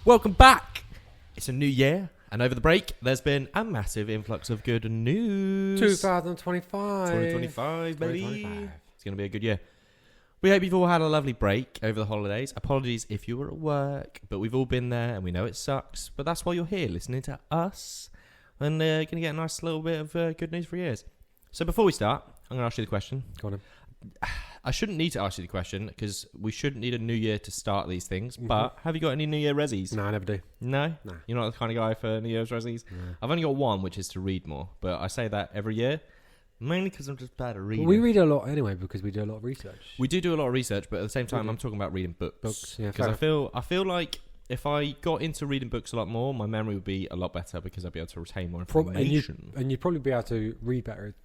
Welcome back. It's a new year, and over the break, there's been a massive influx of good news. 2025. 2025, baby. It's going to be a good year. We hope you've all had a lovely break over the holidays. Apologies if you were at work, but we've all been there, and we know it sucks. But that's why you're here, listening to us, and going to get a nice little bit of good news for your ears. So before we start, I'm going to ask you the question. Go on then. I shouldn't need to ask you the question because we shouldn't need a new year to start these things. But have you got any New Year resis? No, I never do. No? Nah. You're not the kind of guy for New Year's resis? No. I've only got one, which is to read more. But I say that every year, mainly because I'm just bad at reading. Well, we read a lot anyway because we do a lot of research. We do a lot of research, but at the same time, I'm talking about reading books. Books, yeah. Because I feel like if I got into reading books a lot more, my memory would be a lot better because I'd be able to retain more information. And you'd probably be able to read better.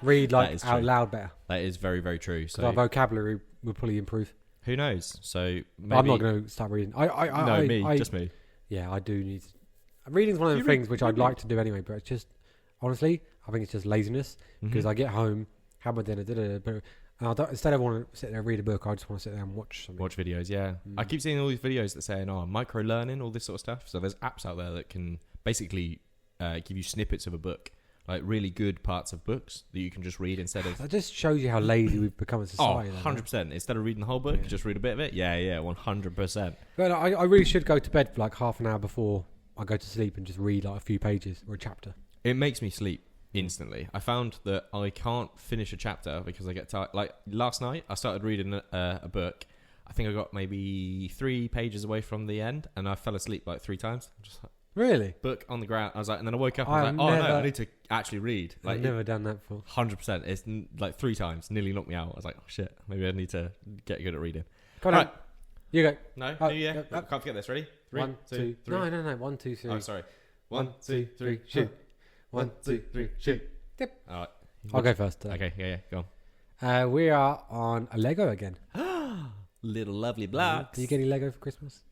Read like out loud better. That is very, very true. So our vocabulary would probably improve. Who knows? So maybe I'm not going to start reading. Just me. Yeah, I do need. Reading's one of the things which I'd like to do anyway, but it's just honestly, I think it's just laziness because I get home, have my dinner, and instead of want to sit there and read a book, I just want to sit there and watch something. Watch videos, yeah. I keep seeing all these videos that say, micro learning, all this sort of stuff. So there's apps out there that can basically give you snippets of a book. Like really good parts of books that you can just read instead of... That just shows you how lazy we've become as a society. 100%. Instead of reading the whole book, just read a bit of it. Yeah, 100%. But I really should go to bed for like half an hour before I go to sleep and just read like a few pages or a chapter. It makes me sleep instantly. I found that I can't finish a chapter because I get tired. Like last night, I started reading a book. I think I got maybe 3 pages away from the end and I fell asleep like 3 times. Just like, really? Book on the ground. I was like, and then I woke up and I was like, I need to actually read. Like, I've never done that before. 100%. It's like 3 times. Nearly knocked me out. I was like, oh shit, maybe I need to get good at reading. Come on. Right. You go. No, yeah. Can't forget this. Ready? 3, 1, 2, 3. No. 1, 2, 3. Oh, sorry. 1, 2, 3, shoot. 1, 2, 3, shoot. Dip. All right. I'll go first. Okay, yeah, go on. We are on a Lego again. Little lovely blocks. Did you get any Lego for Christmas?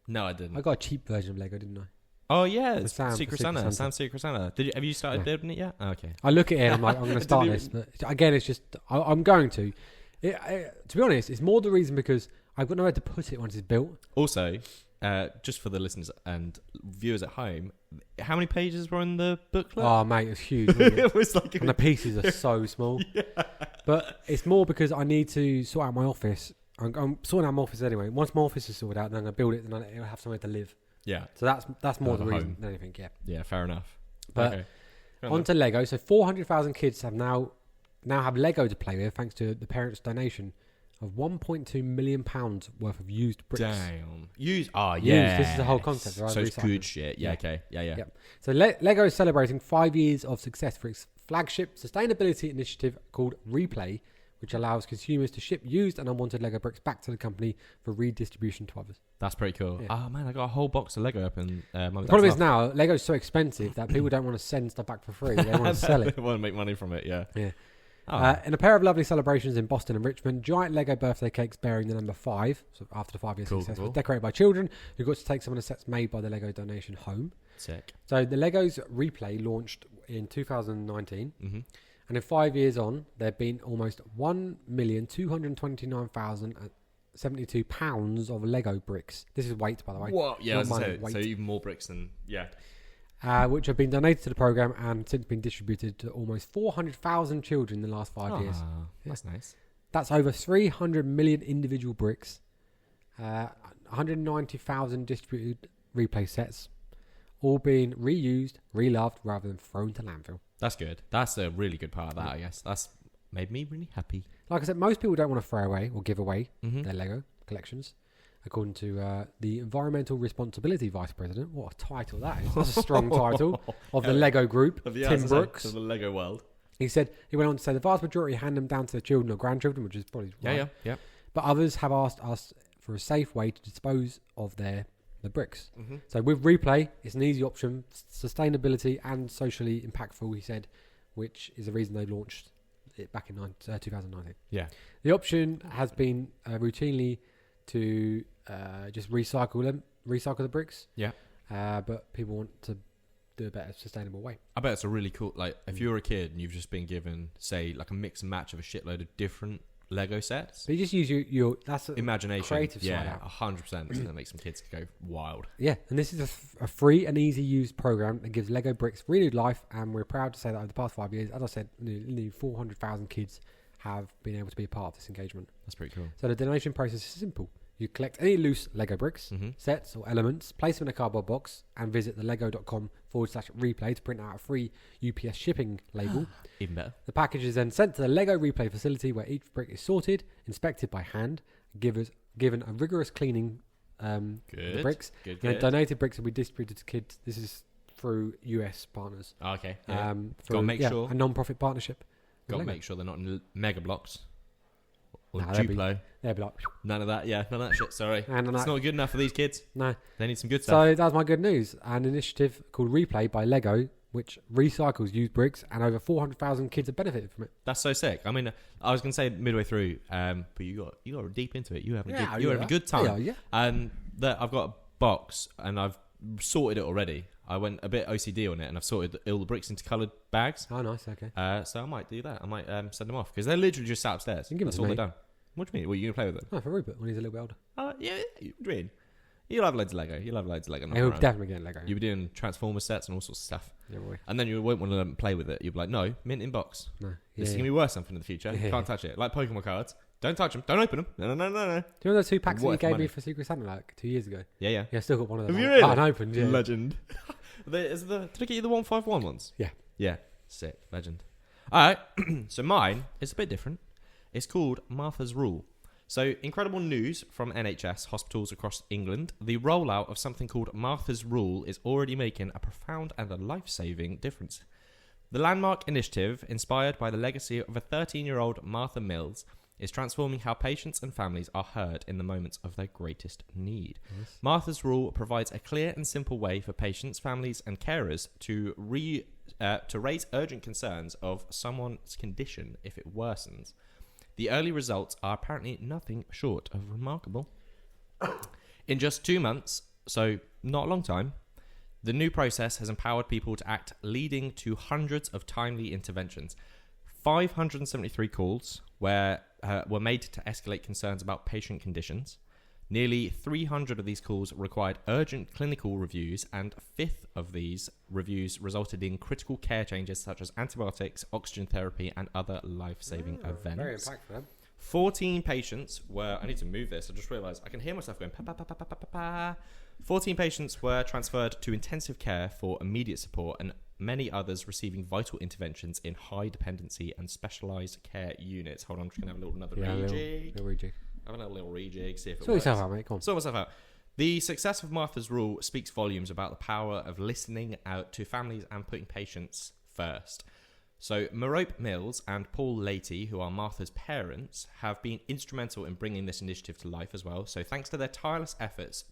No, I didn't. I got a cheap version of Lego, didn't I? Oh yeah, Sam's Secret Santa. Sam's Secret Santa. Have you started building it yet? Oh, okay. I look at it and I'm like, I'm going to start this, but again, it's just I'm going to. To be honest, it's more the reason because I've got nowhere to put it once it's built. Also, just for the listeners and viewers at home, how many pages were in the booklet? Oh mate, it's huge. It was like, and the pieces are so small. Yeah. But it's more because I need to sort out my office. I'm sorting out my office anyway. Once my office is sorted out, then I'm going to build it, then I'll have somewhere to live. Yeah. So that's more the reason than anything. Yeah. Yeah, fair enough. But on to Lego. So 400,000 kids have now have Lego to play with thanks to the parents' donation of £1.2 million worth of used bricks. Damn. Used? Oh, yeah. This is the whole concept, right? So it's good shit. Yeah, okay. Yeah. So Lego is celebrating 5 years of success for its flagship sustainability initiative called Replay, which allows consumers to ship used and unwanted Lego bricks back to the company for redistribution to others. That's pretty cool. Oh, man, I got a whole box of Lego up in the problem is now, Lego's so expensive that people don't want to send stuff back for free. They want to sell it. They want to make money from it, yeah. Oh. In a pair of lovely celebrations in Boston and Richmond, giant Lego birthday cakes bearing the number 5, so after the 5 years success, were decorated by children who got to take some of the sets made by the Lego donation home. Sick. So the Lego's Replay launched in 2019. And in 5 years on, there have been almost 1,229,072 pounds of Lego bricks. This is weight, by the way. What? Yeah, so even more bricks than, which have been donated to the programme and since been distributed to almost 400,000 children in the last 5 years. That's nice. That's over 300 million individual bricks, 190,000 distributed replay sets, all being reused, reloved, rather than thrown to landfill. That's good. That's a really good part of that, I guess. That's made me really happy. Like I said, most people don't want to throw away or give away their Lego collections. According to the Environmental Responsibility Vice President, what a title that is. That's a strong title of the Lego Group, Tim Brooks. Of the Lego world. He went on to say the vast majority hand them down to their children or grandchildren, which is probably right. Yeah. But others have asked us for a safe way to dispose of the bricks. So with Replay, it's an easy option, sustainability and socially impactful, he said, which is the reason they launched it back in 2019. Yeah. The option has been routinely to just recycle the bricks. Yeah. But people want to do a better sustainable way. I bet it's a really cool, like, if you're a kid and you've just been given, say, like a mix and match of a shitload of different Lego sets. But you just use your that's a Imagination. creative side Yeah, out. 100%. That makes some kids go wild. Yeah, and this is a free and easy use program that gives Lego bricks renewed life, and we're proud to say that over the past 5 years, as I said, nearly 400,000 kids have been able to be a part of this engagement. That's pretty cool. So the donation process is simple. You collect any loose Lego bricks, sets or elements, place them in a cardboard box, and visit the lego.com/replay to print out a free UPS shipping label. Even better. The package is then sent to the Lego replay facility where each brick is sorted, inspected by hand, given a rigorous cleaning the bricks. Good. And donated bricks will be distributed to kids. This is through US partners. Oh, okay. Yeah. Through, make sure. a non-profit partnership. Got to make sure they're not in mega blocks. Or Nah, Duplo. They'll be like, None of that. Yeah, none of that shit. Sorry. and It's not good enough for these kids. no. They need some good stuff. So that was my good news. An initiative called Replay by Lego, which recycles used bricks, and over 400,000 kids have benefited from it. That's so sick. I mean, I was going to say midway through, but you got deep into it. You having a good time. Yeah. I've got a box and I've sorted it already. I went a bit OCD on it and I've sorted all the bricks into coloured bags. Oh, nice. Okay. So I might do that. I might send them off because they're literally just sat upstairs. You can give That's it to all me. they've done. What do you mean? Well, you going to play with them? Oh, for Rupert when he's a little bit older. Yeah, dream. You'll have loads of Lego. You'll have loads of Lego. Yeah, we'll definitely get Lego. You'll be doing Transformer sets and all sorts of stuff. Yeah, boy. And then you won't want to play with it. You'll be like, no, mint in box. No. This is going to be worth something in the future. You can't touch it. Like Pokemon cards. Don't touch them. Don't open them. No. Do you remember those 2 packs that you Worth gave money. me for Secret Santa like 2 years ago? Yeah. Yeah, I still got one of them. Have you really? Unopened, yeah. Legend. Did I get you the 151 ones? Yeah. Yeah. Sick. Legend. All right. So mine is a bit different. It's called Martha's Rule. So, incredible news from NHS hospitals across England. The rollout of something called Martha's Rule is already making a profound and a life-saving difference. The landmark initiative, inspired by the legacy of a 13-year-old Martha Mills, is transforming how patients and families are heard in the moments of their greatest need. Yes. Martha's Rule provides a clear and simple way for patients, families, and carers to raise urgent concerns of someone's condition if it worsens. The early results are apparently nothing short of remarkable. In just 2 months, so not a long time, the new process has empowered people to act, leading to hundreds of timely interventions. 573 calls were made to escalate concerns about patient conditions. Nearly 300 of these calls required urgent clinical reviews, and a fifth of these reviews resulted in critical care changes such as antibiotics, oxygen therapy, and other life-saving events. Very impactful. 14 patients were... I need to move this. I just realised I can hear myself going... Pa, pa, pa, pa, pa, pa, pa. 14 patients were transferred to intensive care for immediate support, and many others receiving vital interventions in high dependency and specialised care units. Hold on, I'm just going to have another rejig. Little rejig. Have a little rejig, see if it Sort works. yourself out, mate. Come on. Sort myself out. The success of Martha's Rule speaks volumes about the power of listening out to families and putting patients first. So, Merope Mills and Paul Leahy, who are Martha's parents, have been instrumental in bringing this initiative to life as well. So, thanks to their tireless efforts,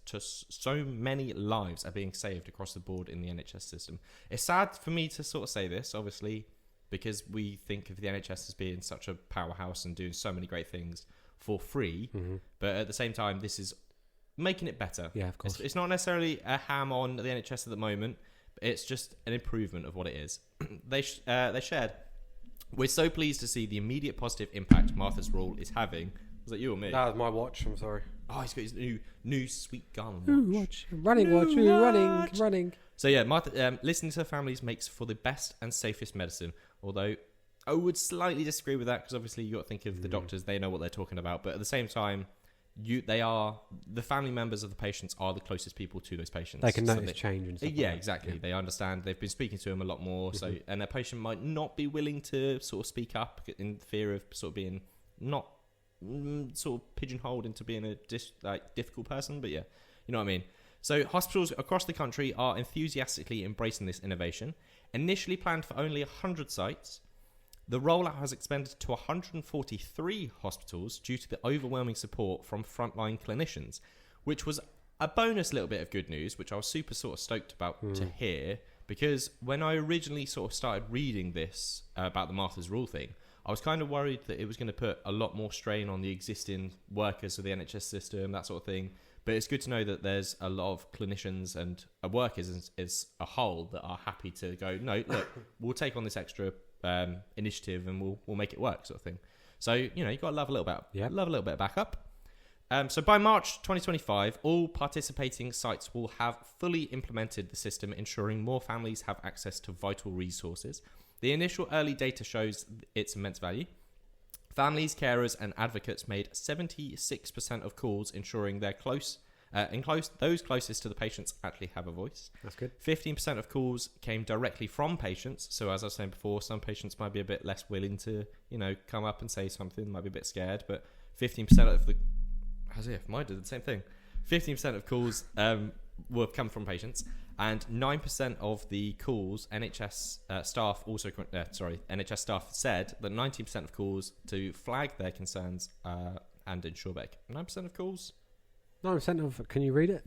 so many lives are being saved across the board in the NHS system. It's sad for me to sort of say this, obviously, because we think of the NHS as being such a powerhouse and doing so many great things for free. Mm-hmm. But at the same time, this is making it better. Yeah, of course. It's not necessarily a ham on the NHS at the moment. It's just an improvement of what it is. They shared, "We're so pleased to see the immediate positive impact Martha's Rule is having." Was that you or me? That was my watch. I'm sorry. Oh, he's got his new sweet Garmin watch. Running. So yeah, Martha, listening to families makes for the best and safest medicine. Although I would slightly disagree with that because obviously you got to think of the doctors; they know what they're talking about. But at the same time, the family members of the patients are the closest people to those patients. They can notice change and stuff. Yeah, like exactly. Yeah. They understand. They've been speaking to them a lot more. So, and a patient might not be willing to sort of speak up in fear of sort of being not sort of pigeonholed into being a difficult person. But yeah, you know what I mean. So hospitals across the country are enthusiastically embracing this innovation. Initially planned for only 100 sites, the rollout has expanded to 143 hospitals due to the overwhelming support from frontline clinicians, which was a bonus little bit of good news, which I was super sort of stoked about to hear, because when I originally sort of started reading this about the Martha's Rule thing, I was kind of worried that it was going to put a lot more strain on the existing workers of the NHS system, that sort of thing. But it's good to know that there's a lot of clinicians and workers as a whole that are happy to go, no, look, we'll take on this extra initiative and we'll make it work, sort of thing. So, you've got to love a little bit. Yep. Love a little bit of backup. So by March 2025, all participating sites will have fully implemented the system, ensuring more families have access to vital resources. The initial early data shows its immense value. Families, carers, and advocates made 76% of calls, ensuring they're those closest to the patients actually have a voice. That's good. 15% of calls came directly from patients. So as I was saying before, some patients might be a bit less willing to, come up and say something, might be a bit scared, but 15% of the... As if mine did the same thing. 15% of calls will have come from patients, and 9% of the calls NHS staff NHS staff said that 19% of calls to flag their concerns and ensure better. 9% of calls. 9% of. Can you read it?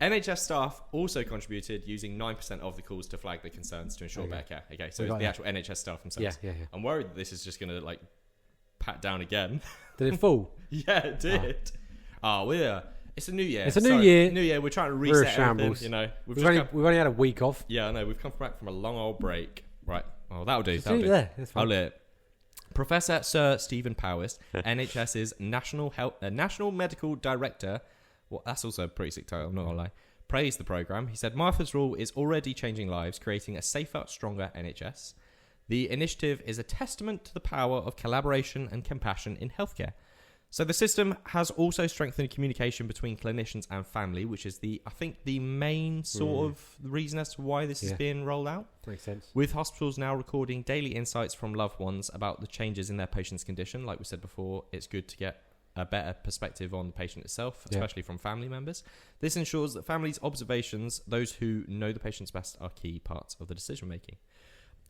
NHS staff also contributed using 9% of the calls to flag their concerns to ensure better care. Okay, so it's the actual NHS staff themselves. Yeah. I'm worried that this is just going to pat down again. Did it fall? Yeah, it did. It's a new year. It's a new year. New year. We're trying to reset shambles. everything. We've only had a week off. Yeah, I know. We've come back from a long old break. Right. Oh, that'll do. That's fine. I'll let it. Professor Sir Stephen Powis, NHS's National Medical Director. Well, that's also a pretty sick title. I'm not gonna lie. Praised the program. He said Martha's Rule is already changing lives, creating a safer, stronger NHS. The initiative is a testament to the power of collaboration and compassion in healthcare. So the system has also strengthened communication between clinicians and family, which is I think the main sort of reason as to why this is being rolled out. Makes sense. With hospitals now recording daily insights from loved ones about the changes in their patient's condition. Like we said before, it's good to get a better perspective on the patient itself, especially from family members. This ensures that families' observations, those who know the patients best, are key parts of the decision making.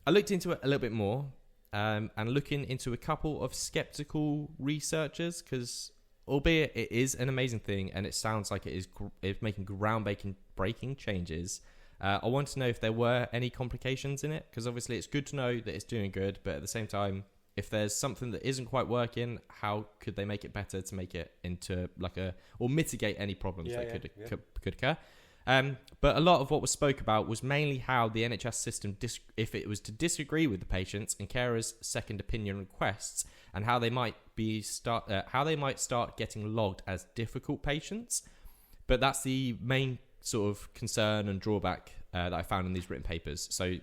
I looked into it a little bit more, and looking into a couple of skeptical researchers, because albeit it is an amazing thing and it sounds like it's making groundbreaking changes, I wanted to know if there were any complications in it, because obviously it's good to know that it's doing good, but at the same time, if there's something that isn't quite working, how could they make it better to make it into or mitigate any problems that could occur? But a lot of what was spoke about was mainly how the NHS system, if it was to disagree with the patients and carers' second opinion requests, and how they might start getting logged as difficult patients. But that's the main sort of concern and drawback that I found in these written papers. So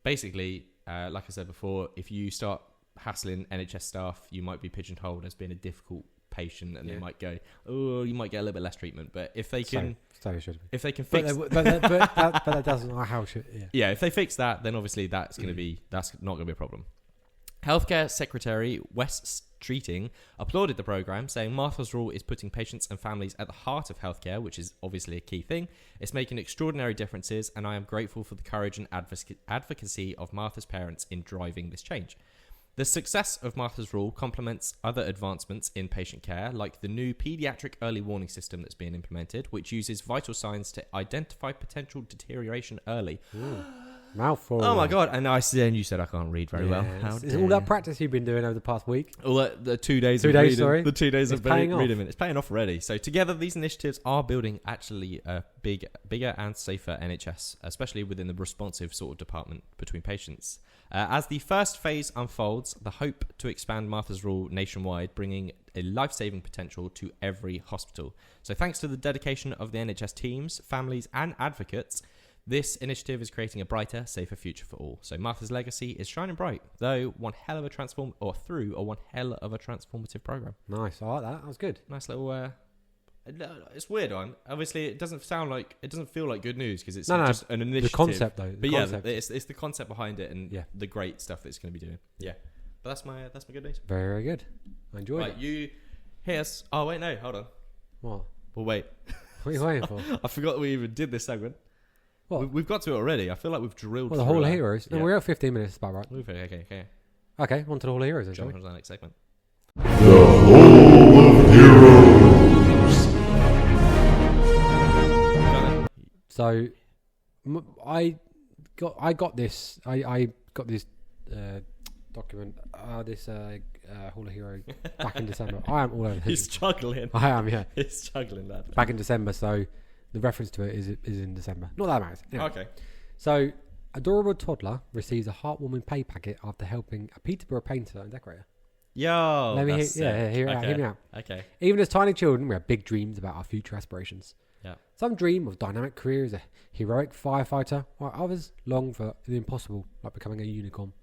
basically, like I said before, if you start hassling NHS staff, you might be pigeonholed as being a difficult patient, and they might go, oh, you might get a little bit less treatment. But if they can, if they can fix, but that doesn't how should if they fix that, then obviously that's not going to be a problem. Healthcare Secretary Wes Streeting applauded the programme, saying Martha's Rule is putting patients and families at the heart of healthcare, which is obviously a key thing. It's making extraordinary differences, and I am grateful for the courage and advocacy of Martha's parents in driving this change. The success of Martha's Rule complements other advancements in patient care, like the new paediatric early warning system that's being implemented, which uses vital signs to identify potential deterioration early. Mouthful. Oh my God. And you said I can't read very well. It's all that practice you've been doing over the past week. All the 2 days of reading. The 2 days of reading. It's paying off already. So together, these initiatives are building actually a bigger and safer NHS, especially within the responsive sort of department between patients. As the first phase unfolds, the hope to expand Martha's Rule nationwide, bringing a life-saving potential to every hospital. So thanks to the dedication of the NHS teams, families and advocates, this initiative is creating a brighter, safer future for all. So Martha's legacy is shining bright, through one hell of a transformative program. Nice, I like that. That was good. Nice little. It's weird, obviously it doesn't feel like good news because it's just an initiative. The concept though. It's the concept behind it and the great stuff that it's going to be doing. Yeah, but that's my good news. Very, very good. I enjoyed it. You here's. Oh wait, no, hold on. What? Well, wait. What are you waiting for? I forgot we even did this segment. What? We've got to it already. I feel like we've drilled. Well, the Hall of Heroes. No, we're at 15 minutes. About right. Okay. Okay, on to the Hall of Heroes. Jump on to the next segment. The Hall of Heroes. So, I got this document, this Hall of Hero back in December. I am all over. He's struggling. I am, yeah. He's struggling, lad. Back in December, so the reference to it is in December. Not that matters. Anyway. Okay. So, adorable toddler receives a heartwarming pay packet after helping a Peterborough painter and decorator. Yo, Let me that's sick. hear Okay. me out. Okay. Even as tiny children, we have big dreams about our future aspirations. Yeah. Some dream of dynamic careers, a heroic firefighter, while others long for the impossible, like becoming a unicorn.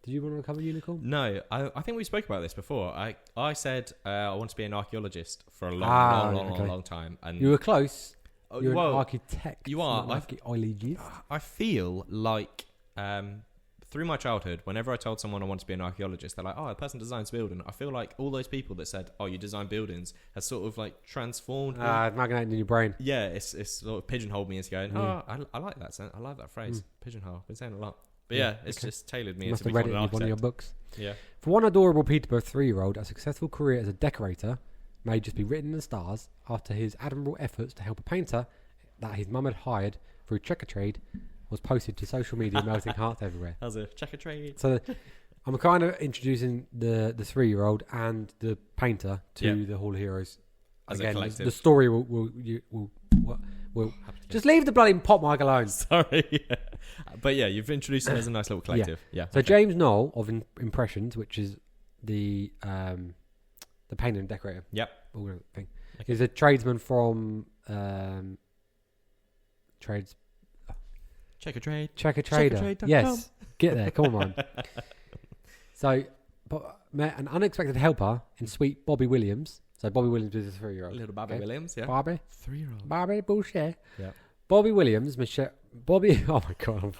Did you want to become a unicorn? No, I think we spoke about this before. I said I want to be an archaeologist for a long time. And You were close. oh, You're well, an architect. you are. not an archaeologist. I feel like through my childhood, whenever I told someone I want to be an archaeologist, they're like, "Oh, a person designs building." I feel like all those people that said, "Oh, you design buildings," has sort of like transformed. Magnating in your brain. Yeah, it's sort of pigeonholed me into going, "Oh, I like that. I like that phrase, pigeonhole." Been saying a lot, but yeah, it's just tailored me You must into have read becoming it an in one of your architect. books. Yeah. For one adorable Peterborough 3-year-old, a successful career as a decorator may just be written in the stars after his admirable efforts to help a painter that his mum had hired through Checker Trade was posted to social media, melting hearts everywhere. How's a checker trade? So I'm kind of introducing the 3-year-old and the painter to the Hall of Heroes. As a Again, collective. the story will just leave the bloody pop mic alone. Sorry. But yeah, you've introduced it as a nice little collective. Yeah. So James Knoll of Impressions, which is the painter and decorator. Yep. All that thing. Okay. He's a tradesman from trades. Checker trade. Checker Trader. Checkertrade.com. Yes, get there. Come on. So, met an unexpected helper in sweet Bobby Williams. So Bobby Williams is a 3-year-old. Little Bobby Okay. Williams. Yeah. Bobby. 3-year-old. Bobby Boucher. Yeah. Bobby Williams. Bobby. Oh my god.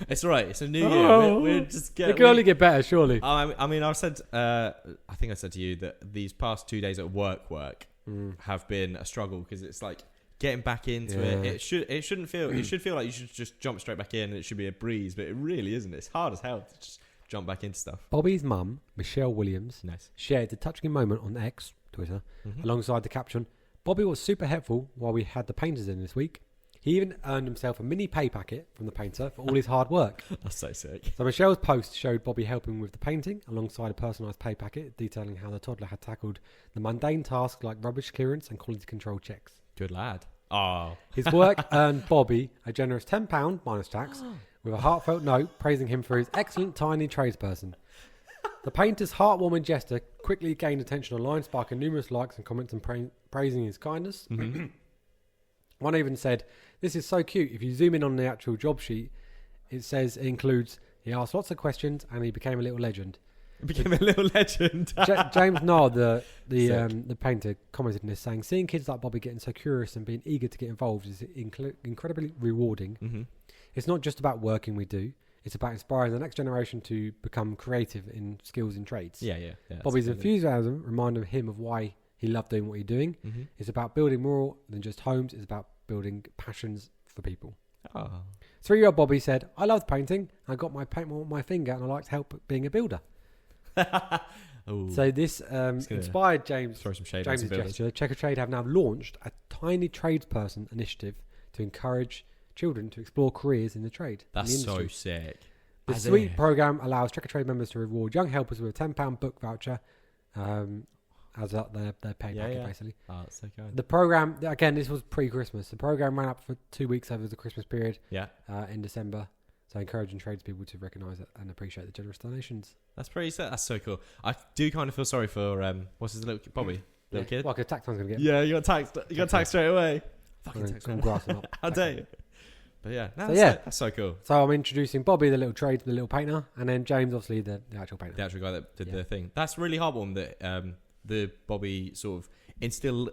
It's all right. It's a new year. Oh. We're just It can only get better, surely. I mean, I said. I think I said to you that these past 2 days at work have been a struggle because it's like getting back into it. It shouldn't feel. It should feel like you should just jump straight back in and it should be a breeze, but it really isn't. It's hard as hell to just jump back into stuff. Bobby's mum, Michelle Williams, Nice. shared the touching moment on X, Twitter, alongside the caption, "Bobby was super helpful while we had the painters in this week. He even earned himself a mini pay packet from the painter for all his hard work." That's so sick. So Michelle's post showed Bobby helping with the painting alongside a personalised pay packet detailing how the toddler had tackled the mundane tasks like rubbish clearance and quality control checks. Good lad. Oh. His work earned Bobby a generous £10 minus tax with a heartfelt note praising him for his excellent tiny tradesperson. The painter's heartwarming gesture quickly gained attention online, sparking numerous likes and comments and praising his kindness. One even said, "This is so cute. If you zoom in on the actual job sheet, it says it includes, he asked lots of questions and he became a little legend." Became a little legend. James Nard, the painter, commented on this, saying, "Seeing kids like Bobby getting so curious and being eager to get involved is incredibly rewarding. It's not just about working we do. It's about inspiring the next generation to become creative in skills and trades." Yeah. Bobby's enthusiasm reminded him of why he loved doing what he's doing. It's about building more than just homes. It's about building passions for people. Oh. 3-year-old Bobby said, "I loved painting. I got my paint on my finger and I liked help being a builder." So this inspired James. Throw some shade James's on some builders. gesture. Checker Trade have now launched a tiny tradesperson initiative to encourage children to explore careers in the trade. That's in the so industry. sick. The sweet program allows Checker Trade members to reward young helpers with a £10 book voucher as their pay packet, basically. Oh, that's so good. The program, again, this was pre-Christmas. The program ran up for 2 weeks over the Christmas period Yeah. in December. So encouraging tradespeople to recognise it and appreciate the generous donations. That's pretty sick. That's so cool. I do kind of feel sorry for what's his little Bobby, little kid. Well, like a tax man's going to get. Yeah, you got taxed. You got taxed straight away. Fucking tax man. grass him up. How dare you? But yeah, no, So that's so cool. So I'm introducing Bobby, the little trade, the little painter, and then James, obviously the actual painter. The actual guy that did the thing. That's really heartwarming that the Bobby sort of instilled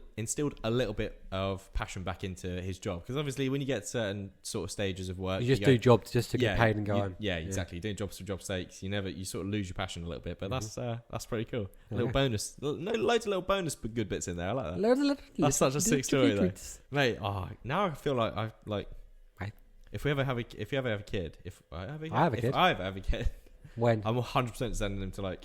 a little bit of passion back into his job, because obviously when you get certain sort of stages of work, You just do jobs just to get paid and go home. Yeah, exactly. Doing jobs for job's sakes, you sort of lose your passion a little bit. But that's pretty cool. A little bonus, loads of little bonus good bits in there. I like that. That's such a sick story, though, mate. Oh, now I feel like I like. If you ever have a kid, if I ever have a kid, When? I'm 100% sending them to like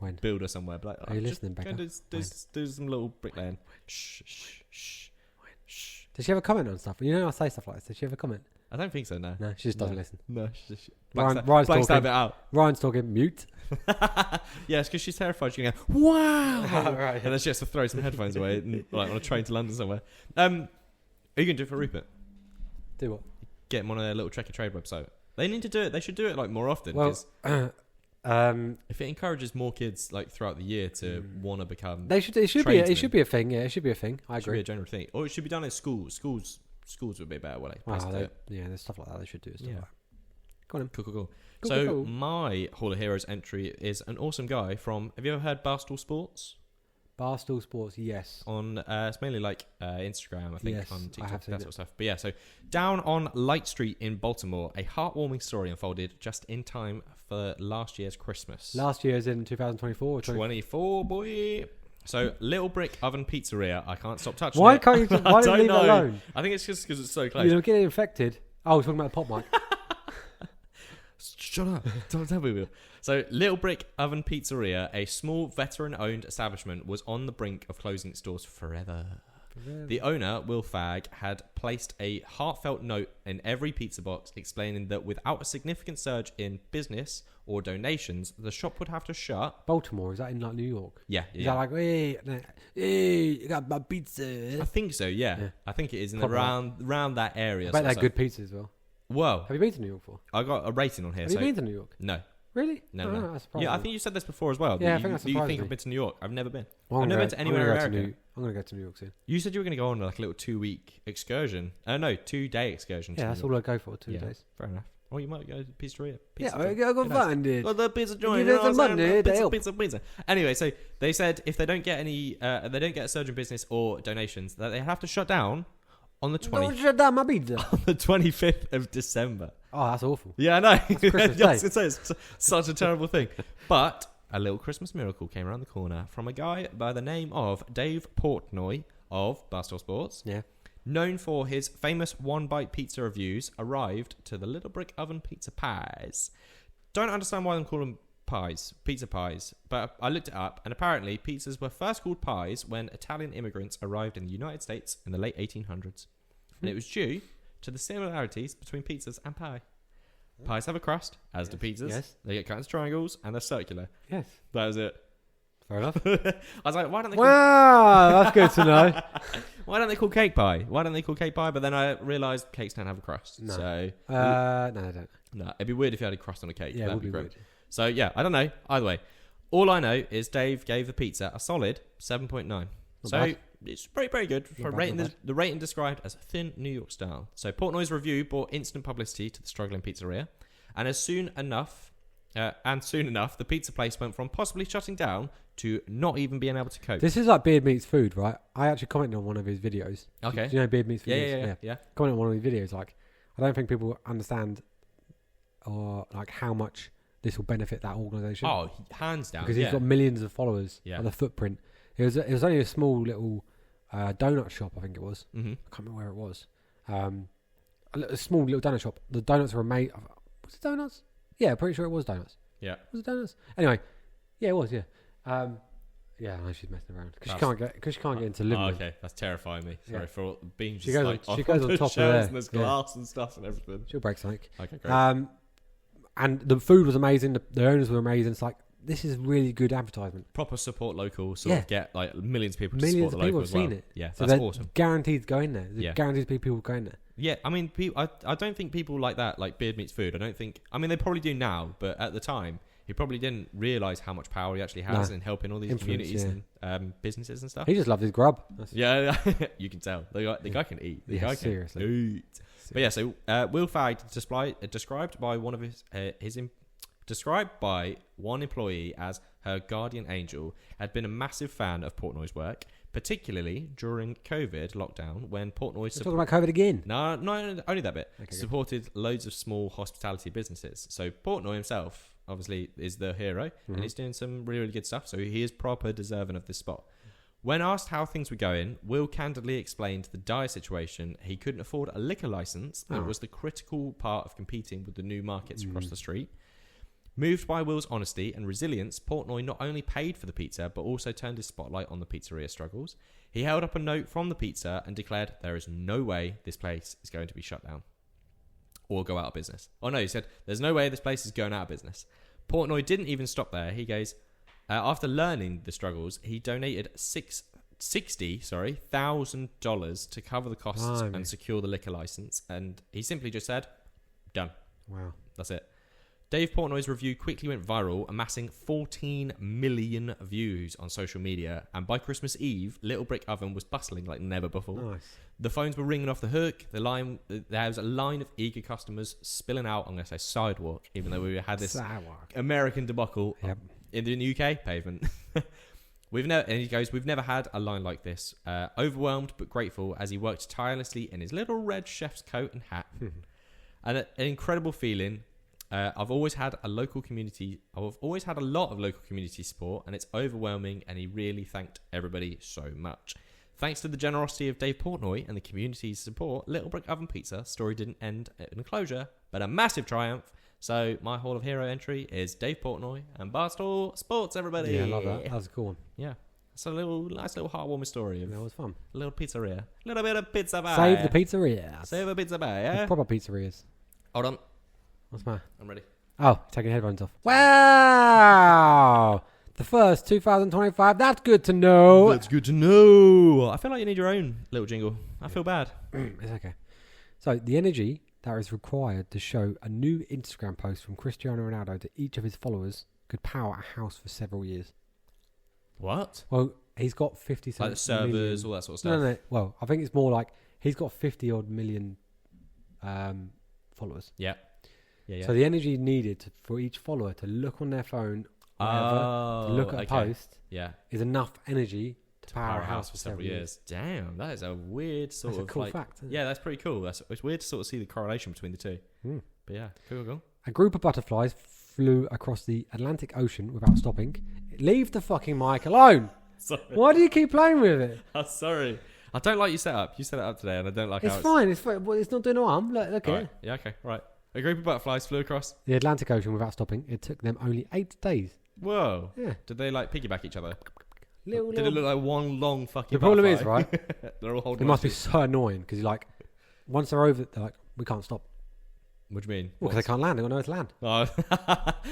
When? builder somewhere. But like, Are you listening, Becca? Do some little bricklaying. Shh. Does she ever comment on stuff? You know, I say stuff like this. Does she ever comment? I don't think so. No. No, she just doesn't listen. No, she just Ryan's blanks that talking. bit out. Ryan's talking. Mute. Yeah, it's because she's terrified. She's going to go, wow, Right. and then she has to throw some headphones away, like on a train to London somewhere. Are you going to do it for Rupert? Do what? Get him on a little Checker Trade website. They need to do it. They should do it like more often. Well, If it encourages more kids like throughout the year to want to become, it should be a thing. Yeah, it should be a thing. I agree. It should be a general thing, or it should be done in schools. Schools would be a better way. There's stuff like that. They should do stuff like that. Go on. Cool. So my Hall of Heroes entry is an awesome guy from. Have you ever heard Barstool Sports? Barstool Sports, yes. On it's mainly like Instagram, I think, yes, on TikTok, that sort of stuff. But yeah, so down on Light Street in Baltimore, a heartwarming story unfolded just in time for last year's Christmas. Last year's in 2024 or 24, boy. So Little Brick Oven Pizzeria, I can't stop touching Why it. can't you? Why don't you leave it alone? I think it's just because it's so close. You don't get infected. Oh, we're talking about the pop mic. Shut up. Don't tell me. So, Little Brick Oven Pizzeria, a small veteran-owned establishment, was on the brink of closing its doors forever. The owner, Will Fagg, had placed a heartfelt note in every pizza box explaining that without a significant surge in business or donations, the shop would have to shut. Baltimore, is that in like New York? Yeah. Is that like, hey, you got my pizza? I think so, yeah. I think it is in around that area. I bet they're good pizza as well. Whoa. Have you been to New York before? I got a rating on here. Have you been to New York? No. Really? No. That's yeah, I think you said this before as well. Yeah, I think that's you think I've been to New York? I've never been. Well, I've never been to anywhere in America. I'm going to go to New York soon. You said you were going to go on like a little 2-week excursion. No, 2-day excursion. Yeah, that's all I go for, 2 days. Fair enough. Or you might go to pizzeria. I go find it. Got the pizza joint. Give us some money, pizza. Anyway, so they said if they don't get any, they don't get a surge in business or donations, that they have to shut down on the 20th. Don't shut down my pizza. On the 25th of December. Oh, that's awful. Yeah, I know. Christmas Day. It's such a terrible thing. But a little Christmas miracle came around the corner from a guy by the name of Dave Portnoy of Barstool Sports. Yeah. Known for his famous one-bite pizza reviews, arrived to the Little Brick Oven pizza pies. Don't understand why they call them pizza pies, but I looked it up, and apparently pizzas were first called pies when Italian immigrants arrived in the United States in the late 1800s. And it was due to the similarities between pizzas and pie. Pies have a crust, as do pizzas. Yes. They get cut into triangles, and they're circular. Yes. That was it. Fair enough. I was like, why don't they Wow, that's good to know. Why don't they call cake pie? But then I realised cakes don't have a crust. No. So no, they don't. No, it'd be weird if you had a crust on a cake. Yeah, it That'd would be great. weird. So yeah, I don't know. Either way, all I know is Dave gave the pizza a solid 7.9. So bad. it's pretty good for Not rating. bad. The rating described as thin New York style. So Portnoy's review brought instant publicity to the struggling pizzeria, and soon enough, the pizza place went from possibly shutting down to not even being able to cope. This is like Beard Meets Food, right? I actually commented on one of his videos. Okay. Do you know Beard Meets Food? Yeah. Commented on one of his videos. Like, I don't think people understand or like how much this will benefit that organisation. Oh, hands down. Because he's got millions of followers. Yeah. And the footprint. It was only a small little donut shop, I think it was. Mm-hmm. I can't remember where it was. A small little donut shop. The donuts were amazing. Was it donuts? Yeah, pretty sure it was donuts. Yeah. Was it donuts? Anyway, yeah, it was. Yeah. Yeah, no, she's messing around because she can't get into living room. Okay, that's terrifying me. Sorry for all, being She just goes like on top of shelves there. and there's glass and stuff and everything. She'll break something. Okay, great. And the food was amazing. The owners were amazing. It's like, this is really good advertisement. Proper support local, sort of get like millions of people to Millions support of the people local have as seen well. it. Yeah, So that's awesome. Guaranteed to go in there. Yeah. Guaranteed people going there. Yeah, I mean, I don't think people like that, like Beard Meets Food. I mean, they probably do now, but at the time, he probably didn't realise how much power he actually has in helping all these communities and businesses and stuff. He just loved his grub. Yeah, you can tell. The guy can eat. The guy can seriously. eat. But yeah, so Will Fagg described by one employee as her guardian angel, had been a massive fan of Portnoy's work, particularly during COVID lockdown when Portnoy Talking about COVID again. No, not only that bit. Okay, supported loads of small hospitality businesses. So Portnoy himself, obviously, is the hero, and he's doing some really, really good stuff. So he is proper deserving of this spot. When asked how things were going, Will candidly explained the dire situation. He couldn't afford a liquor license, that was the critical part of competing with the new markets across the street. Moved by Will's honesty and resilience, Portnoy not only paid for the pizza, but also turned his spotlight on the pizzeria struggles. He held up a note from the pizza and declared there is no way this place is going to be shut down or go out of business. Oh no, he said, there's no way this place is going out of business. Portnoy didn't even stop there. He goes, after learning the struggles, he donated $60,000 to cover the costs and secure the liquor license. And he simply just said, done. Wow. That's it. Dave Portnoy's review quickly went viral, amassing 14 million views on social media, and by Christmas Eve, Little Brick Oven was bustling like never before. Nice. The phones were ringing off the hook. There was a line of eager customers spilling out on, let's say, sidewalk, even though we had this Sidewalk. American debacle Yep. in the UK pavement. And he goes, we've never had a line like this. Overwhelmed but grateful as he worked tirelessly in his little red chef's coat and hat. And an incredible feeling. I've always had a lot of local community support, and it's overwhelming, and he really thanked everybody so much. Thanks to the generosity of Dave Portnoy and the community's support, Little Brick Oven Pizza story didn't end in a closure, but a massive triumph. So my Hall of Hero entry is Dave Portnoy and Barstool Sports, everybody. Yeah, I love that. That was a cool one. Yeah. It's a nice little heartwarming story of That was fun. a little pizzeria. A little bit of pizza pie. Save the pizzeria. Save a pizza pie, yeah? Proper pizzerias. Hold on. What's the matter? I'm ready. Oh, taking headphones off. Wow! The first 2025. That's good to know. That's good to know. I feel like you need your own little jingle. I feel bad. It's okay. So, the energy that is required to show a new Instagram post from Cristiano Ronaldo to each of his followers could power a house for several years. What? Well, he's got 50 Like the servers, all that sort of stuff. No. Well, I think it's more like he's got 50 odd million followers. Yeah. So the energy needed for each follower to look on their phone, to look at a post, is enough energy to power a house for several years. Damn, that is a weird sort That's of a cool fact. Yeah, that's pretty cool. It's weird to sort of see the correlation between the two. But yeah, cool. A group of butterflies flew across the Atlantic Ocean without stopping. Leave the fucking mic alone. Sorry. Why do you keep playing with it? I'm sorry. I don't like your setup. You set it up today, and I don't like It's how fine. It's fine. Well, it's not doing no harm. Look at Right. it. Yeah, okay, right. A group of butterflies flew across. The Atlantic Ocean without stopping. It took them only 8 days. Whoa. Yeah. Did they like piggyback each other? Little. Did it look like one long fucking The problem is, butterfly? right? They're all It holding must be on so annoying because like, once they're over, they're like, we can't stop. What do you mean? Well, because they can't land. They got nowhere to land. Oh,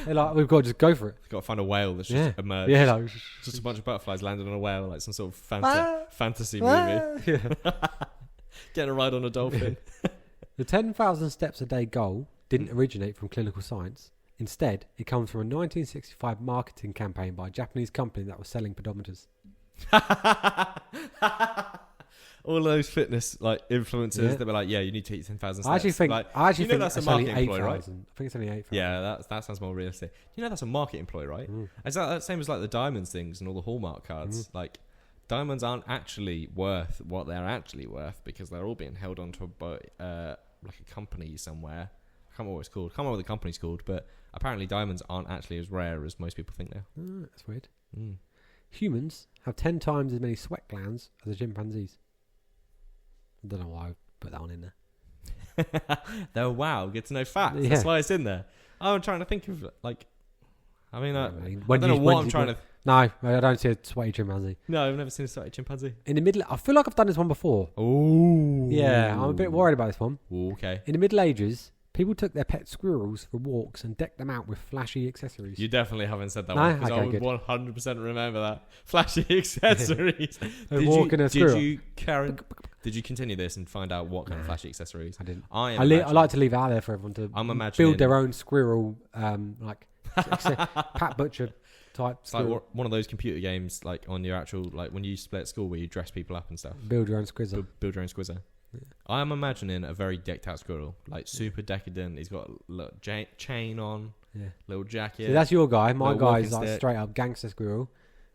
They're like, we've got to just go for it. got to find a whale that's just emerged. Yeah, like, Just a bunch of butterflies landed on a whale, like some sort of fantasy yeah. movie. Getting a ride on a dolphin. The 10,000 steps a day goal didn't originate from clinical science. Instead, it comes from a 1965 marketing campaign by a Japanese company that was selling pedometers. All those fitness like influencers that were like, yeah, you need to eat 10,000 steps. I actually think that's a only marketing employee, 8,000. right? I think it's only 8,000. Yeah, that sounds more realistic. You know that's a market employee, right? Is that same as like the diamonds things and all the Hallmark cards? Like diamonds aren't actually worth what they're actually worth because they're all being held onto like a company somewhere. I can't remember what it's called. I can't remember what the company's called, but apparently diamonds aren't actually as rare as most people think they are. That's weird. Humans have 10 times as many sweat glands as the chimpanzees. I don't know why I put that one in there. They're wow, good to know facts. Yeah. That's why it's in there. I'm trying to think of like, I mean, I When don't know you- what when I'm you- trying to. No, I don't see a sweaty chimpanzee. No, I've never seen a sweaty chimpanzee. In the middle, I feel like I've done this one before. Oh, Yeah, I'm a bit worried about this one. Okay. In the Middle Ages, people took their pet squirrels for walks and decked them out with flashy accessories. You definitely haven't said that No? one because I Okay, would good. 100% remember that. Flashy accessories. Walking a squirrel. Did you continue this and find out what kind of flashy accessories? I didn't. I I like to leave it out there for everyone to I'm imagining- build their own squirrel, like Pat Butcher type. It's like Squirrel. one of those computer games, like on your actual, like when you used to play at school where you dress people up and stuff. Build your own squizzer. Build your own squizzer. Yeah. I am imagining a very decked out squirrel, like super decadent. He's got a little chain on, Yeah. little jacket. See, that's your guy. My Little guy's walking like stick. straight up gangster squirrel.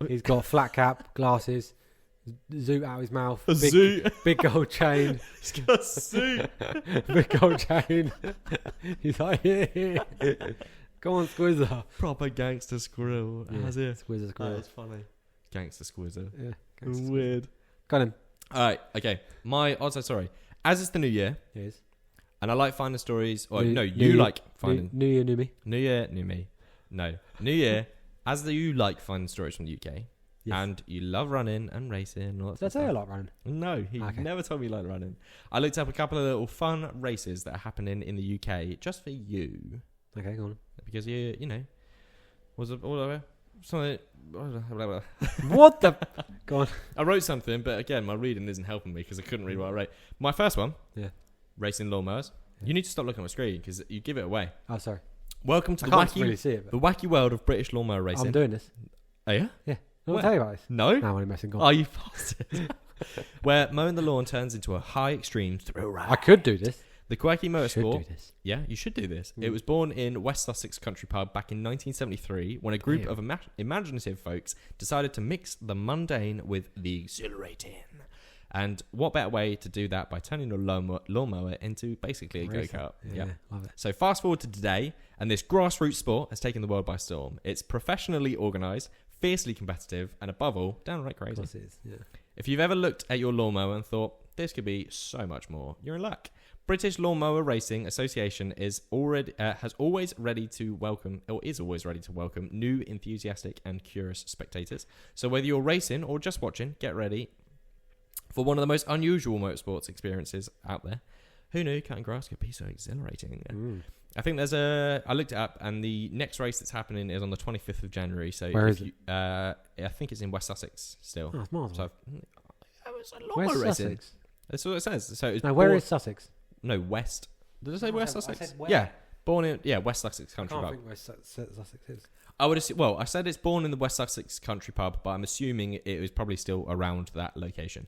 He's got flat cap, glasses, zoot out his mouth, a zoot. big gold chain, He's got a suit. big gold chain. He's like, yeah. Go on, squizzer. Proper gangster squirrel. Yeah, How's it? Squizzer, That squirrel. is funny. Gangster squizzer. Yeah, gangster Weird. Got him. All right. Okay. My odds. Sorry. As it's the new year, Yes. and I like finding stories. Or New- no, new you year- like finding New year, new me. New year, new me. No, New Year. You like finding stories from the UK, Yes. and you love running and racing. And all that Did I sort tell you of I like running? stuff. No, he Okay. never told me you like running. I looked up a couple of little fun races that are happening in the UK just for you, Okay, go on. because you know was it all something. What the? Go on. I wrote something, but again, my reading isn't helping me because I couldn't read what I wrote. My first one, Yeah. racing lawnmowers. Yeah. You need to stop looking at my screen because you give it away. Oh, sorry. Welcome to I the can't wacky, really see it. the wacky world of British lawnmower racing. I'm doing this. Oh yeah? Yeah. Where? I'll tell you about this. No? No, I'm only messing. Go on. Oh, you bastard. Where mowing the lawn turns into a high extreme thrill ride. I could do this. The quirky Should motorsport. do this. Yeah, you should do this. Mm. It was born in West Sussex Country Pub back in 1973 when a group of imaginative folks decided to mix the mundane with the exhilarating. And what better way to do that by turning a lawnmower into basically a Racing. go-kart. Yeah, love it. So fast forward to today, and this grassroots sport has taken the world by storm. It's professionally organised, fiercely competitive, and above all, downright Of crazy. course it is. Yeah. If you've ever looked at your lawnmower and thought, this could be so much more, you're in luck. British Lawnmower Racing Association is always ready to welcome new, enthusiastic, and curious spectators. So whether you're racing or just watching, get ready for one of the most unusual motorsports experiences out there. Who knew cutting grass could be so exhilarating? I think I looked it up, and the next race that's happening is on the 25th of January. So where is it? I think it's in West Sussex still. Oh, it's miles away. It's a Where's lawnmower racing. Sussex? That's what it says. So it's No, where is Sussex? No, West. Did I say No, West I Sussex? said where. Yeah, born in West Sussex I Country can't Pub. think where Sussex is. I would assume. Well, I said it's born in the West Sussex Country Pub, but I'm assuming it was probably still around that location.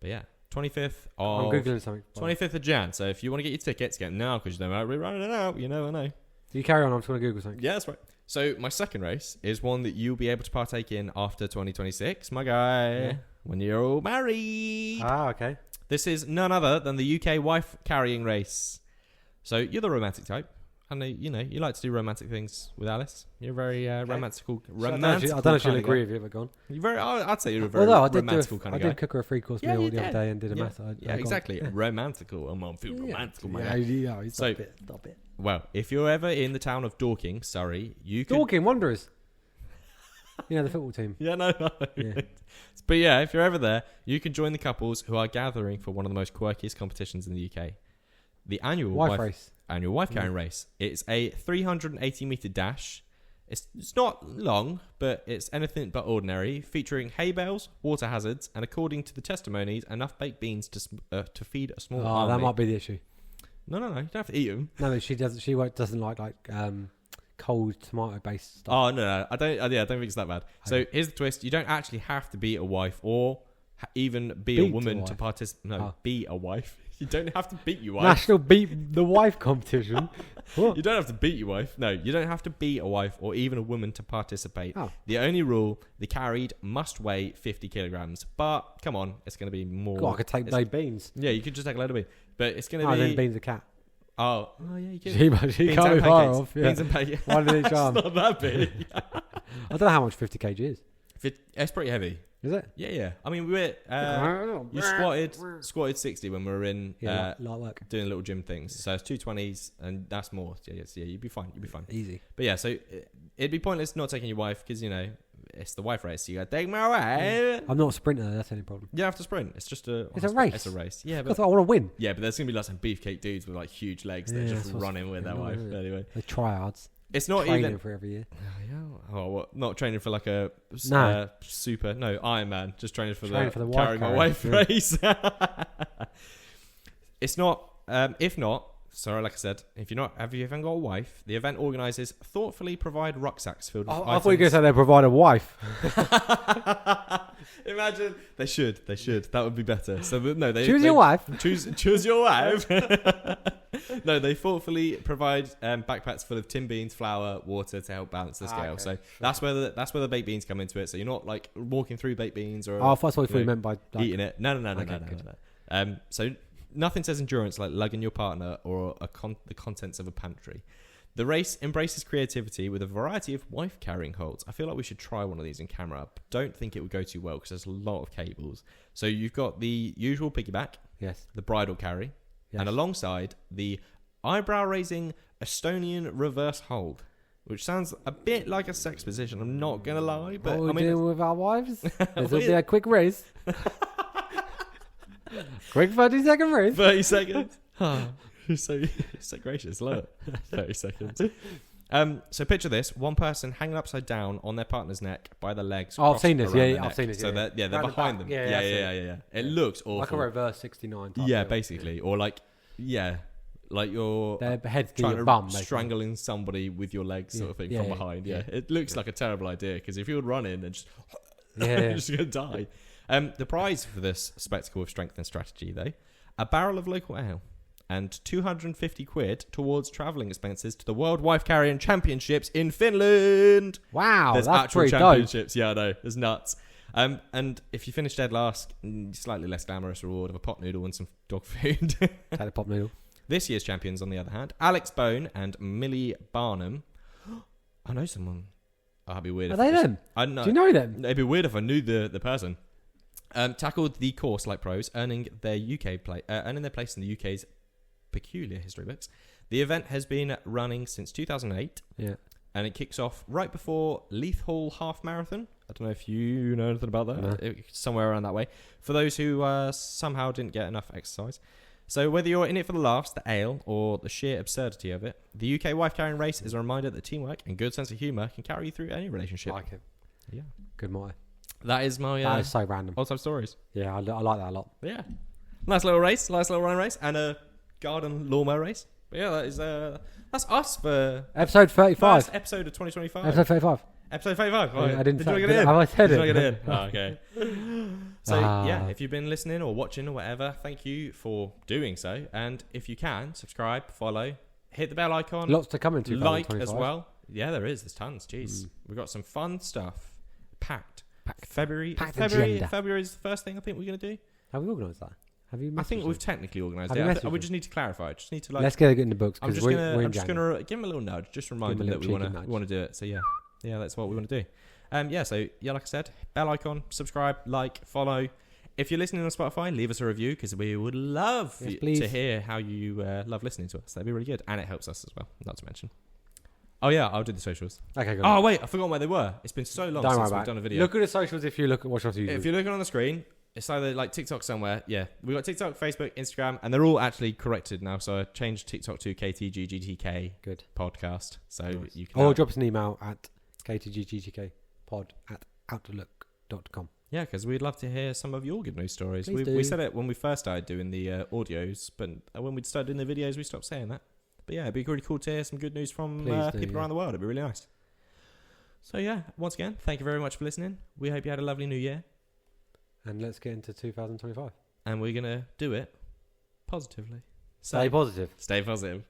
But yeah, 25th I'm of googling something. 25th of Jan. So if you want to get your tickets, get them now because you know we're running it out. You never know. You carry on. I'm just going to Google something. Yeah, that's right. So my second race is one that you'll be able to partake in after 2026, my guy. Yeah. When you're all married. Ah, okay. This is none other than the UK wife carrying race. So you're the romantic type. I know you like to do romantic things with Alice. You're very romantical. I don't know if she'll agree with you, but go on. You're very. I'd say you're a very Although romantical kind I of guy. did cook her a 3-course Yeah, meal you the did. other day and did a Yeah. math. Yeah, exactly. Romantical. I'm on feel romantical, man. Yeah, So- stop it. Well, if you're ever in the town of Dorking, Surrey, you could. Dorking Wanderers. You know, the football team. Yeah, no. Yeah. But yeah, if you're ever there, you can join the couples who are gathering for one of the most quirkiest competitions in the UK. The annual Wife race. Annual wife carrying race. It's a 380 metre dash. It's not long, but it's anything but ordinary, featuring hay bales, water hazards, and according to the testimonies, enough baked beans to feed a small Oh, army. that might be the issue. No, you don't have to eat them. No, she doesn't. She doesn't like cold tomato-based stuff. Oh no, I don't think it's that bad. So here's the twist: you don't actually have to be a wife or even be a Beat a woman to wife. participate. No, Oh. be a wife. You don't have to beat your wife. National Beat the Wife competition. What? You don't have to beat your wife. No, you don't have to beat a wife or even a woman to participate. Oh. The only rule: the carried must weigh 50 kilograms. But come on, it's going to be more. God, I could take baked beans. Yeah, you could just take a load of beans, but it's going to Oh, be. then beans a cat. Oh yeah, you can. She Beans can't and be far pancakes. off. Yeah. Beans and pancakes. One in each arm. It's not that big. I don't know how much 50 kg is. It's pretty heavy. Is it? Yeah. I mean, we were. You squatted 60 when we were in Yeah, light work. doing little gym things. So it's 220s, and that's more. Yeah, you'd be fine. Easy. But yeah, so it'd be pointless not taking your wife because it's the wife race. You got to take my wife. I'm not a sprinter. That's the only problem. You have to sprint. It's just a. It's a race. It's a race. Yeah, I but thought I want to win. yeah, but there's gonna be lots of beefcake dudes with like huge legs that Yeah, are that's just what's running with their fucking wife. annoying, isn't it? Anyway, The tryouts. it's not Training even. for every year. Oh, what? Not training for like a No. super. No, Iron Man. Just training for Training the for the wife carrying my carry, wife yeah. race. It's not. If not, sorry, like I said, if you haven't got a wife, the event organisers thoughtfully provide rucksacks filled with I thought you were going to say they provide a wife. Imagine they should. That would be better. So they Choose your wife. Choose your wife. No, they thoughtfully provide backpacks full of tin beans, flour, water to help balance the scale. Okay, So that's where the baked beans come into it. So you're not like walking through baked beans or Oh, that's what you you know, meant by like, eating it. No. Okay, good. So nothing says endurance like lugging your partner or the contents of a pantry. The race embraces creativity with a variety of wife carrying holds. I feel like we should try one of these in camera, but don't think it would go too well because there's a lot of cables. So you've got the usual piggyback, Yes. the bridal carry, Yes. and alongside the eyebrow-raising Estonian reverse hold, which sounds a bit like a sex position. I'm not gonna lie, but What are we doing with our wives? This will We- be a quick race. Quick 30-second race. 30 seconds. You're so gracious. Love it. 30 seconds. So picture this: one person hanging upside down on their partner's neck by the legs. Oh, I've crossed seen this. around Yeah, their I've neck. seen this. So Yeah, they're Round the behind back. them. Yeah, Yeah. It looks awful. like a reverse 69 type Yeah, deal. basically, or like like you're Their heads to trying your to bum. basically. strangling somebody with your legs, sort of thing, from behind. Yeah, it looks like a terrible idea because if you would run in and just, you're just gonna die. The prize for this spectacle of strength and strategy, though, a barrel of local ale and 250 quid towards travelling expenses to the World Wife Carrying Championships in Finland. Wow, There's that's actual pretty dope. championships. Yeah, I know. It's nuts. And if you finish dead last, slightly less glamorous reward of a pot noodle and some dog food. Take the pop noodle. This year's champions, on the other hand, Alex Bone and Millie Barnum. I know someone. Oh, that'd be weird. Are they them? I know. Do you know them? It'd be weird if I knew the person. Tackled the course like pros, earning their place in the UK's peculiar history books. The event has been running since 2008. Yeah. And it kicks off right before Leith Hall Half Marathon. I don't know if you know anything about that. No. Somewhere around that way. For those who somehow didn't get enough exercise. So whether you're in it for the laughs, the ale, or the sheer absurdity of it, the UK Wife Carrying Race is a reminder that teamwork and good sense of humour can carry you through any relationship. Like it. Yeah. Good motto. That is my That is so random. old time stories. Yeah, I like that a lot. Yeah. Nice little race. Nice little run race. And a garden lawnmower race. But yeah, that is that's us for Episode 35. first episode of 2025. Episode 35. Episode 35. I didn't Did say you get it in? Have I said Did it? you get it in? Oh, okay. So, Ah. yeah, if you've been listening or watching or whatever, thank you for doing so. And if you can, subscribe, follow, hit the bell icon. Lots to come in Like 2025. as well. Yeah, there is. There's tons. Jeez. We've got some fun stuff packed. February is the first thing I think we're going to do. Have we organised that? Have you? I think messaged we've them? technically organised Have it. you I messaged we just need to clarify. I just need to like. Let's get it in the books I'm because just we're in gonna January. give him a little nudge, just remind Give him him a that we little cheeky want to do it. So yeah, that's what we want to do. Like I said, bell icon, subscribe, like, follow. If you're listening on Spotify, leave us a review because we would love to hear how you love listening to us. That'd be really good, and it helps us as well. Not to mention. Oh yeah, I'll do the socials. Okay, good. Oh wait, I forgot where they were. It's been so long since we've done a video. Look at the socials if you watch us YouTube. If you're looking on the screen, it's either like TikTok somewhere. Yeah, we've got TikTok, Facebook, Instagram, and they're all actually corrected now. So I changed TikTok to KTGGTK Good podcast. So nice. you can or drop us an email at KTGGTKpod@outlook.com. Yeah, because we'd love to hear some of your good news stories. Please We do. said it when we first started doing the audios, but when we started doing the videos, we stopped saying that. But yeah, it'd be really cool to hear some good news from people around the world. It'd be really nice. So yeah, once again, thank you very much for listening. We hope you had a lovely new year. And let's get into 2025. And we're going to do it positively. So, Stay positive. Stay positive.